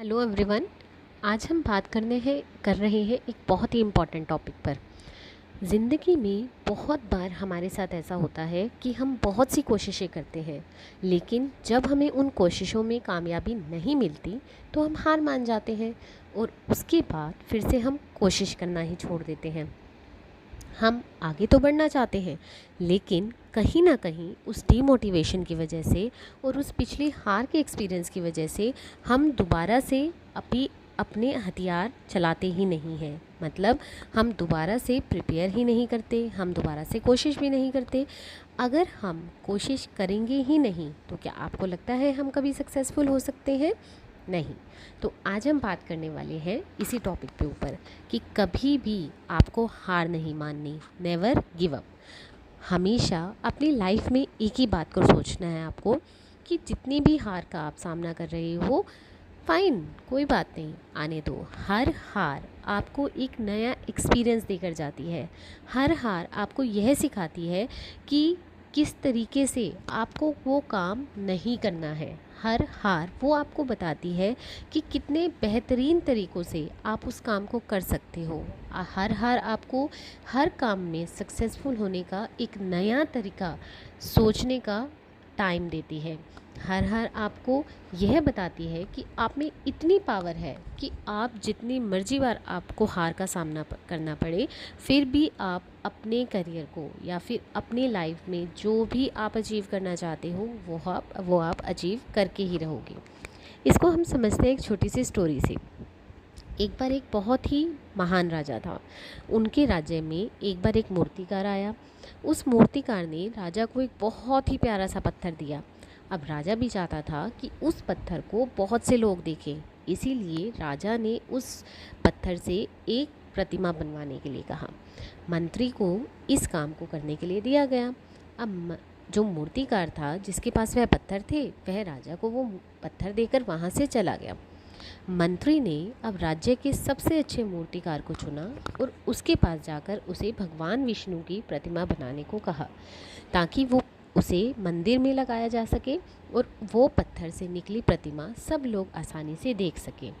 Hello everyone. आज हम बात कर रहे हैं एक बहुत ही इम्पॉर्टेंट टॉपिक पर। ज़िंदगी में बहुत बार हमारे साथ ऐसा होता है कि हम बहुत सी कोशिशें करते हैं, लेकिन जब हमें उन कोशिशों में कामयाबी नहीं मिलती तो हम हार मान जाते हैं और उसके बाद फिर से हम कोशिश करना ही छोड़ देते हैं। हम आगे तो बढ़ना चाहते हैं, लेकिन कहीं ना कहीं उस डीमोटिवेशन की वजह से और उस पिछली हार के एक्सपीरियंस की वजह से हम दोबारा से अपने हथियार चलाते ही नहीं हैं। मतलब हम दोबारा से प्रिपेयर ही नहीं करते, हम दोबारा से कोशिश भी नहीं करते। अगर हम कोशिश करेंगे ही नहीं तो क्या आपको लगता है हम कभी सक्सेसफुल हो सकते हैं? नहीं। तो आज हम बात करने वाले हैं इसी टॉपिक पे ऊपर कि कभी भी आपको हार नहीं माननी, नेवर गिव अप। हमेशा अपनी लाइफ में एक ही बात को सोचना है आपको कि जितनी भी हार का आप सामना कर रहे हो, फाइन, कोई बात नहीं, आने दो। हर हार आपको एक नया एक्सपीरियंस देकर जाती है। हर हार आपको यह सिखाती है कि किस तरीके से आपको वो काम नहीं करना है। हर हार वो आपको बताती है कि कितने बेहतरीन तरीक़ों से आप उस काम को कर सकते हो। हर हार आपको हर काम में सक्सेसफुल होने का एक नया तरीका सोचने का टाइम देती है। हर हार आपको यह बताती है कि आप में इतनी पावर है कि आप जितनी मर्जी बार आपको हार का सामना करना पड़े, फिर भी आप अपने करियर को या फिर अपनी लाइफ में जो भी आप अचीव करना चाहते हो वो आप अचीव करके ही रहोगे। इसको हम समझते हैं एक छोटी सी स्टोरी से। एक बार एक बहुत ही महान राजा था। उनके राज्य में एक बार एक मूर्तिकार आया। उस मूर्तिकार ने राजा को एक बहुत ही प्यारा सा पत्थर दिया। अब राजा भी चाहता था कि उस पत्थर को बहुत से लोग देखें, इसीलिए राजा ने उस पत्थर से एक प्रतिमा बनवाने के लिए कहा। मंत्री को इस काम को करने के लिए दिया गया। अब जो मूर्तिकार था जिसके पास वह पत्थर थे, वह राजा को वो पत्थर देकर वहाँ से चला गया। मंत्री ने अब राज्य के सबसे अच्छे मूर्तिकार को चुना और उसके पास जाकर उसे भगवान विष्णु की प्रतिमा बनाने को कहा, ताकि वो उसे मंदिर में लगाया जा सके और वो पत्थर से निकली प्रतिमा सब लोग आसानी से देख सकें।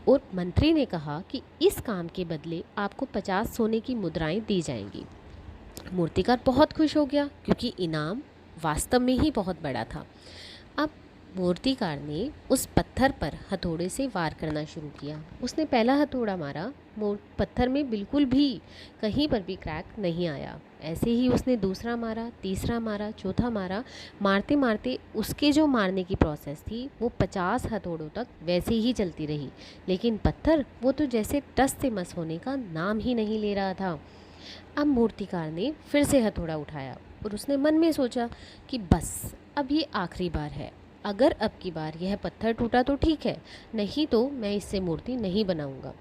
और मंत्री ने कहा कि इस काम के बदले आपको 50 सोने की मुद्राएं दी जाएंगी। मूर्तिकार बहुत खुश हो गया क्योंकि इनाम वास्तव में ही बहुत बड़ा था। अब मूर्तिकार ने उस पत्थर पर हथौड़े से वार करना शुरू किया। उसने पहला हथौड़ा मारा, पत्थर में बिल्कुल भी कहीं पर भी क्रैक नहीं आया। ऐसे ही उसने दूसरा मारा, तीसरा मारा, चौथा मारा। मारते मारते उसके जो मारने की प्रोसेस थी वो 50 हथौड़ों तक वैसे ही चलती रही, लेकिन पत्थर वो तो जैसे टस से मस होने का नाम ही नहीं ले रहा था। अब मूर्तिकार ने फिर से हथौड़ा उठाया और उसने मन में सोचा कि बस अब ये आखिरी बार है। अगर अब की बार यह पत्थर टूटा तो ठीक है, नहीं तो मैं इससे मूर्ति नहीं बनाऊंगा।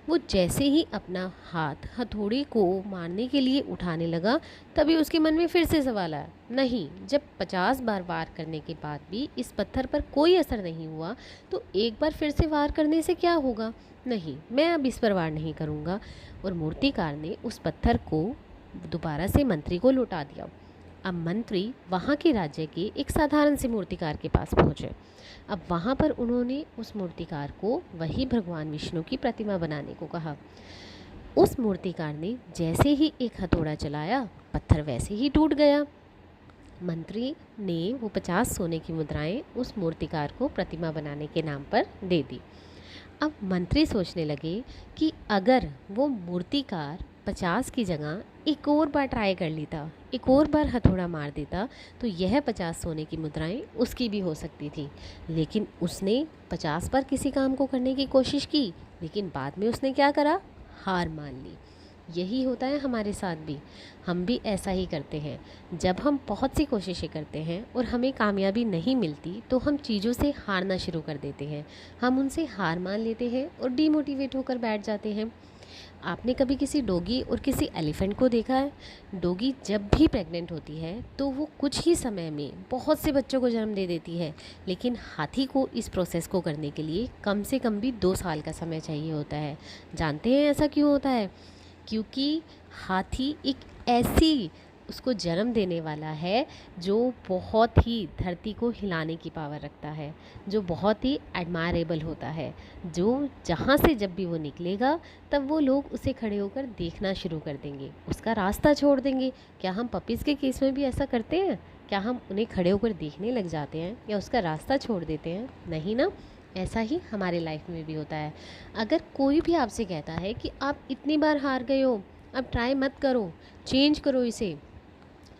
वो जैसे ही अपना हाथ हथौड़े को मारने के लिए उठाने लगा, तभी उसके मन में फिर से सवाल आया, नहीं, जब 50 बार वार करने के बाद भी इस पत्थर पर कोई असर नहीं हुआ तो एक बार फिर से वार करने से क्या होगा? नहीं, मैं अब इस पर वार नहीं करूँगा। और मूर्तिकार ने उस पत्थर को दोबारा से मंत्री को लौटा दिया। अब मंत्री वहाँ के राज्य के एक साधारण से मूर्तिकार के पास पहुँचे। अब वहाँ पर उन्होंने उस मूर्तिकार को वही भगवान विष्णु की प्रतिमा बनाने को कहा। उस मूर्तिकार ने जैसे ही एक हथौड़ा चलाया, पत्थर वैसे ही टूट गया। मंत्री ने वो 50 सोने की मुद्राएं उस मूर्तिकार को प्रतिमा बनाने के नाम पर दे दी। अब मंत्री सोचने लगे कि अगर वो मूर्तिकार 50 की जगह एक और बार ट्राई कर लेता, एक और बार हथौड़ा मार देता, तो यह 50 सोने की मुद्राएं उसकी भी हो सकती थी। लेकिन उसने 50 बार किसी काम को करने की कोशिश की, लेकिन बाद में उसने क्या करा? हार मान ली। यही होता है हमारे साथ भी। हम भी ऐसा ही करते हैं। जब हम बहुत सी कोशिशें करते हैं और हमें कामयाबी नहीं मिलती तो हम चीज़ों से हारना शुरू कर देते हैं। हम उनसे हार मान लेते हैं और डीमोटिवेट होकर बैठ जाते हैं। आपने कभी किसी डॉगी और किसी एलिफेंट को देखा है? डॉगी जब भी प्रेग्नेंट होती है तो वो कुछ ही समय में बहुत से बच्चों को जन्म दे देती है, लेकिन हाथी को इस प्रोसेस को करने के लिए कम से कम भी 2 साल का समय चाहिए होता है। जानते हैं ऐसा क्यों होता है? क्योंकि हाथी एक ऐसी उसको जन्म देने वाला है जो बहुत ही धरती को हिलाने की पावर रखता है, जो बहुत ही एडमायरेबल होता है, जो जहाँ से जब भी वो निकलेगा तब वो लोग उसे खड़े होकर देखना शुरू कर देंगे, उसका रास्ता छोड़ देंगे। क्या हम पपीज़ के केस में भी ऐसा करते हैं? क्या हम उन्हें खड़े होकर देखने लग जाते हैं या उसका रास्ता छोड़ देते हैं? नहीं ना। ऐसा ही हमारे लाइफ में भी होता है। अगर कोई भी आपसे कहता है कि आप इतनी बार हार गए हो, अब ट्राई मत करो, चेंज करो इसे,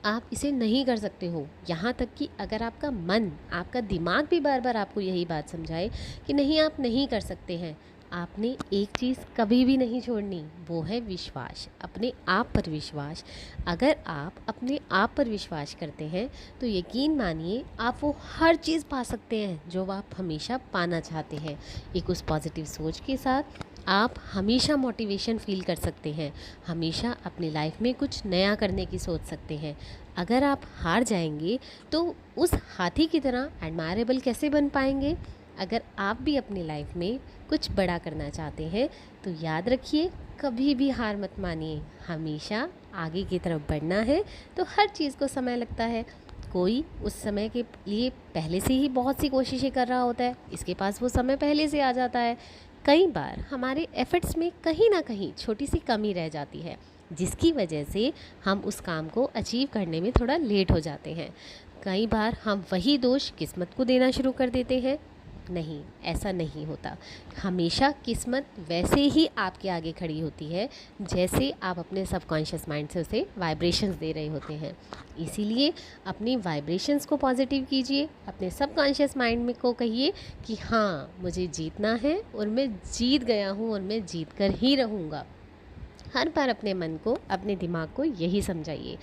आप इसे नहीं कर सकते हो, यहाँ तक कि अगर आपका मन, आपका दिमाग भी बार बार आपको यही बात समझाए कि नहीं आप नहीं कर सकते हैं, आपने एक चीज़ कभी भी नहीं छोड़नी, वो है विश्वास, अपने आप पर विश्वास। अगर आप अपने आप पर विश्वास करते हैं तो यकीन मानिए आप वो हर चीज़ पा सकते हैं जो आप हमेशा पाना चाहते हैं। एक उस पॉजिटिव सोच के साथ आप हमेशा मोटिवेशन फील कर सकते हैं, हमेशा अपनी लाइफ में कुछ नया करने की सोच सकते हैं। अगर आप हार जाएंगे तो उस हाथी की तरह एडमायरेबल कैसे बन पाएंगे? अगर आप भी अपनी लाइफ में कुछ बड़ा करना चाहते हैं तो याद रखिए, कभी भी हार मत मानिए, हमेशा आगे की तरफ बढ़ना है। तो हर चीज़ को समय लगता है, कोई उस समय के लिए पहले से ही बहुत सी कोशिशें कर रहा होता है, इसके पास वो समय पहले से आ जाता है। कई बार हमारे एफ़र्ट्स में कहीं ना कहीं छोटी सी कमी रह जाती है, जिसकी वजह से हम उस काम को अचीव करने में थोड़ा लेट हो जाते हैं। कई बार हम वही दोष किस्मत को देना शुरू कर देते हैं। नहीं, ऐसा नहीं होता। हमेशा किस्मत वैसे ही आपके आगे खड़ी होती है जैसे आप अपने सबकॉन्शियस माइंड से उसे वाइब्रेशंस दे रहे होते हैं। इसीलिए अपनी वाइब्रेशंस को पॉजिटिव कीजिए, अपने सबकॉन्शियस माइंड में को कहिए कि हाँ मुझे जीतना है और मैं जीत गया हूँ और मैं जीत कर ही रहूँगा। हर बार अपने मन को, अपने दिमाग को यही समझाइए।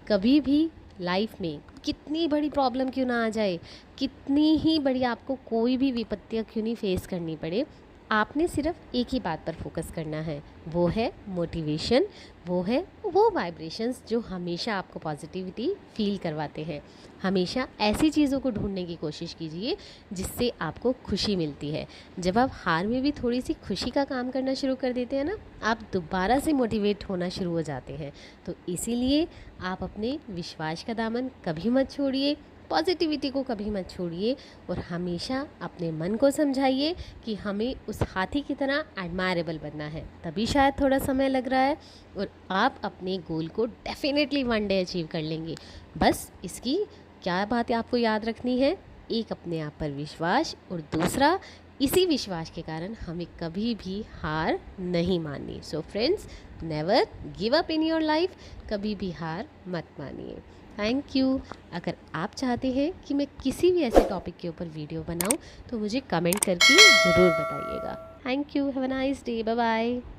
कभी भी लाइफ में कितनी बड़ी प्रॉब्लम क्यों ना आ जाए, कितनी ही बड़ी आपको कोई भी विपत्तियाँ क्यों नहीं फेस करनी पड़े, आपने सिर्फ एक ही बात पर फोकस करना है, वो है मोटिवेशन, वो है वो वाइब्रेशंस जो हमेशा आपको पॉजिटिविटी फील करवाते हैं। हमेशा ऐसी चीज़ों को ढूंढने की कोशिश कीजिए जिससे आपको खुशी मिलती है। जब आप हार में भी थोड़ी सी खुशी का काम करना शुरू कर देते हैं ना, आप दोबारा से मोटिवेट होना शुरू हो जाते हैं। तो इसीलिए आप अपने विश्वास का दामन कभी मत छोड़िए, पॉजिटिविटी को कभी मत छोड़िए और हमेशा अपने मन को समझाइए कि हमें उस हाथी की तरह एडमायरेबल बनना है। तभी शायद थोड़ा समय लग रहा है और आप अपने गोल को डेफिनेटली वन डे अचीव कर लेंगे। बस इसकी क्या बात आपको याद रखनी है, एक अपने आप पर विश्वास और दूसरा इसी विश्वास के कारण हमें कभी भी हार नहीं माननी। So friends, never give up in your life, कभी भी हार मत मानिए। Thank you. अगर आप चाहते हैं कि मैं किसी भी ऐसे टॉपिक के ऊपर वीडियो बनाऊं तो मुझे कमेंट करके ज़रूर बताइएगा। Thank you. Have a nice day. Bye bye.